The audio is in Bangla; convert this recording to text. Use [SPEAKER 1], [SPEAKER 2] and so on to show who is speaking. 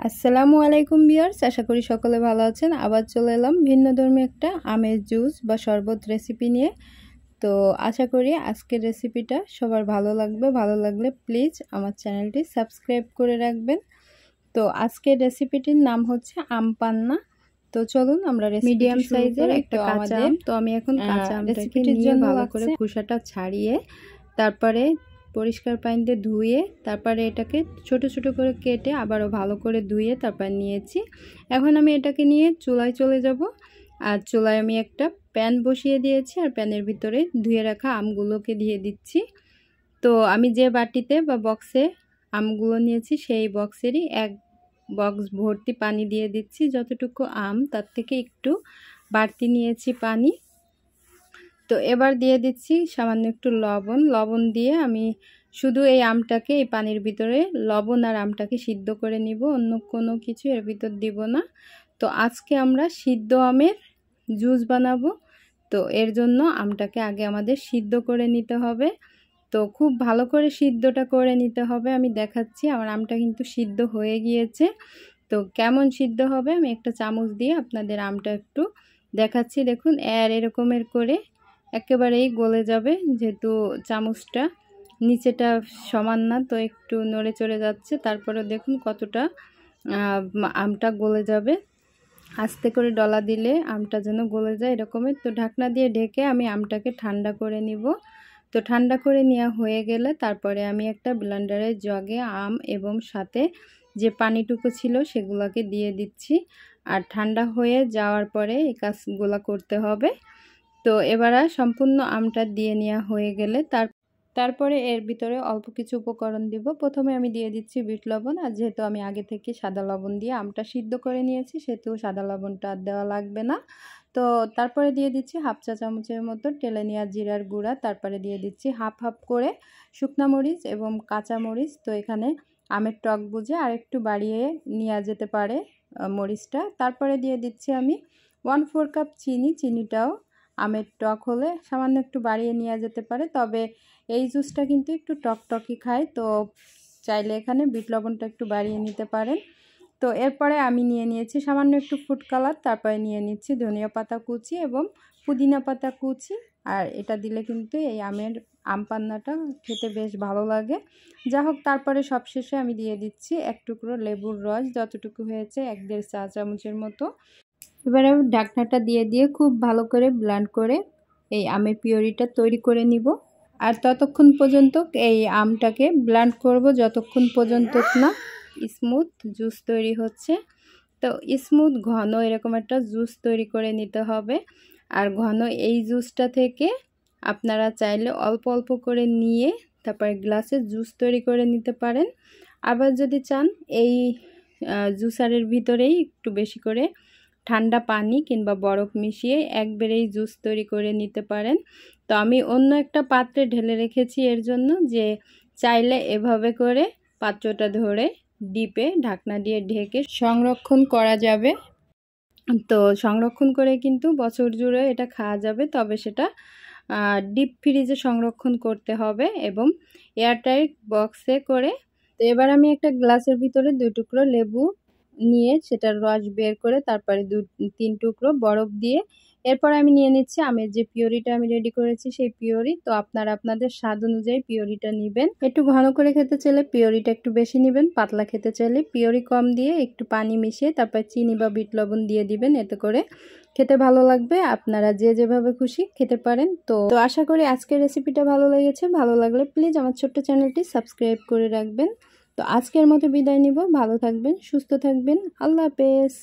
[SPEAKER 1] আসসালামু আলাইকুম ভিউয়ার্স, আশা করি সকলে ভালো আছেন। আবার চলে এলাম ভিন্নধর্মী একটা আমের জুস বা শরবত রেসিপি নিয়ে। তো আশা করি আজকের রেসিপিটা সবার ভালো লাগবে। ভালো লাগলে প্লিজ আমার চ্যানেলটি সাবস্ক্রাইব করে রাখবেন। তো আজকের রেসিপিটির নাম হচ্ছে আম পান্না। তো চলুন আমরা মিডিয়াম সাইজের একটা কাঁচা আম, তো আমি এখন কাঁচা আমটাকে নিয়ে ভালো করে খোসাটা ছাড়িয়ে তারপরে পরিষ্কার পানি দিয়ে ধুয়ে তারপরে এটাকে ছোট ছোট করে কেটে আবারও ভালো করে ধুয়ে তারপর নিয়েছি। এখন আমি এটাকে নিয়ে চুলায় চলে যাব। আর চুলায় আমি একটা প্যান বসিয়ে দিয়েছি আর প্যানের ভিতরে ধুয়ে রাখা আমগুলোকে দিয়ে দিচ্ছি। তো আমি যে বাটিতে বা বক্সে আমগুলো নিয়েছি সেই বক্সেরই এক বক্স ভর্তি পানি দিয়ে দিচ্ছি। যতটুকু আম তার থেকে একটু বাড়তি নিয়েছি পানি। তো এবার দিয়ে দিচ্ছি সামান্য একটু লবণ দিয়ে আমি শুধু এই আমটাকে এই পানির ভিতরে লবণ আর আমটাকে সিদ্ধ করে নিব, অন্য কোনো কিছু এর ভিতর দিব না। তো আজকে আমরা সিদ্ধ আমের জুস বানাবো। তো এর জন্য আমটাকে আগে আমাদের সিদ্ধ করে নিতে হবে। তো খুব ভালো করে সিদ্ধটা করে নিতে হবে। আমি দেখাচ্ছি আমার আমটা কিন্তু সিদ্ধ হয়ে গিয়েছে। তো কেমন সিদ্ধ হবে আমি একটা চামচ দিয়ে আপনাদের আমটা একটু দেখাচ্ছি। দেখুন এরকমের করে একেবারেই গলে যাবে, যেহেতু চামচটা নিচেটা সমান না, তো একটু নড়ে চড়ে যাচ্ছে। তারপরে দেখুন কতটা আমটা গলে যাবে। আস্তে করে ডলা দিলে আমটা যেন গলে যায় এরকমের। তো ঢাকনা দিয়ে ঢেকে আমি আমটাকে ঠান্ডা করে নিব। তো ঠান্ডা করে নেওয়া হয়ে গেলে তারপরে আমি একটা ব্লেন্ডারের জগে আম এবং সাথে যে পানিটুকু ছিল সেগুলোকে দিয়ে দিচ্ছি। আর ঠান্ডা হয়ে যাওয়ার পরে এই কাজগুলো করতে হবে। তো এবার সম্পূর্ণ আমটা দিয়ে নেওয়া হয়ে গেলে তারপরে এর ভিতরে অল্প কিছু উপকরণ দিব। প্রথমে আমি দিয়ে দিচ্ছি বিট লবণ। আর যেহেতু আমি আগে থেকে সাদা লবণ দিয়ে আমটা সিদ্ধ করে নিয়েছি সেহেতু সাদা লবণটা আর দেওয়া লাগবে না। তো তারপরে দিয়ে দিচ্ছি হাফ চা চামচের মতো টেলে নেওয়া জিরার গুঁড়া। তারপরে দিয়ে দিচ্ছি হাফ হাফ করে শুকনা মরিচ এবং কাঁচা মরিচ। তো এখানে আমের টক বুঝে আর একটু বাড়িয়ে নেওয়া যেতে পারে মরিচটা। তারপরে দিয়ে দিচ্ছি আমি 1/4 কাপ চিনিটাও আমের টক হলে সামান্য একটু বাড়িয়ে নেওয়া যেতে পারে, তবে এই জুসটা কিন্তু একটু টকটকই খায়। তো চাইলে এখানে বিট লবণটা একটু বাড়িয়ে নিতে পারেন। তো এরপরে আমি নিয়ে নিয়েছি সামান্য একটু ফুড কালার। তারপরে নিয়ে নিচ্ছি ধনিয়া পাতা কুচি এবং পুদিনা পাতা কুচি। আর এটা দিলে কিন্তু এই আম পান্নাটা খেতে বেশ ভালো লাগে। যা হোক, তারপরে সবশেষে আমি দিয়ে দিচ্ছি এক টুকরো লেবুর রস, যতটুকু হয়েছে 1-1.5 চা চামচের মতো। এবারে ঢাকনাটা দিয়ে খুব ভালো করে ব্লেন্ড করে এই আমের পিউরিটা তৈরি করে নিব। আর ততক্ষণ পর্যন্ত এই আমটাকে ব্লেন্ড করব যতক্ষণ পর্যন্ত না স্মুথ জুস তৈরি হচ্ছে। তো স্মুথ ঘন এরকম একটা জুস তৈরি করে নিতে হবে। আর ঘন এই জুসটা থেকে আপনারা চাইলে অল্প অল্প করে নিয়ে তারপরে গ্লাসে জুস তৈরি করে নিতে পারেন। আবার যদি চান এই জুসারের ভিতরেই একটু বেশি করে ঠান্ডা পানি কিংবা বরফ মিশিয়ে একবারেই জুস তৈরি করে নিতে পারেন। তো আমি অন্য একটা পাত্রে ঢেলে রেখেছি এর জন্য, যে চাইলে এভাবে করে পাত্রটা ধরে ডিপে ঢাকনা দিয়ে ঢেকে সংরক্ষণ করা যাবে। তো সংরক্ষণ করে কিন্তু বছর জুড়ে এটা খাওয়া যাবে, তবে সেটা ডিপ ফ্রিজে সংরক্ষণ করতে হবে এবং এয়ারটাইট বক্সে করে। তো এবার আমি একটা গ্লাসের ভিতরে 2 টুকরো লেবু নিয়ে সেটার রস বের করে তারপরে 2-3 টুকরো বরফ দিয়ে এরপর আমি নিয়ে নিচ্ছি আমের যে পিউরিটা আমি রেডি করেছি সেই পিউরি। তো আপনারা আপনাদের স্বাদ অনুযায়ী পিউরিটা নেবেন। একটু ঘন করে খেতে চাইলে পিউরিটা একটু বেশি নেবেন, পাতলা খেতে চাইলে পিউরি কম দিয়ে একটু পানি মিশিয়ে তারপর চিনি বা বিট লবণ দিয়ে দিবেন। এতে করে খেতে ভালো লাগবে। আপনারা যে যেভাবে খুশি খেতে পারেন। তো আশা করি আজকের রেসিপিটা ভালো লেগেছে। ভালো লাগলে প্লিজ আমার ছোট্ট চ্যানেলটি সাবস্ক্রাইব করে রাখবেন। তো আজকের মতো বিদায় নিব। ভালো থাকবেন, সুস্থ থাকবেন। আল্লাহ হাফেজ।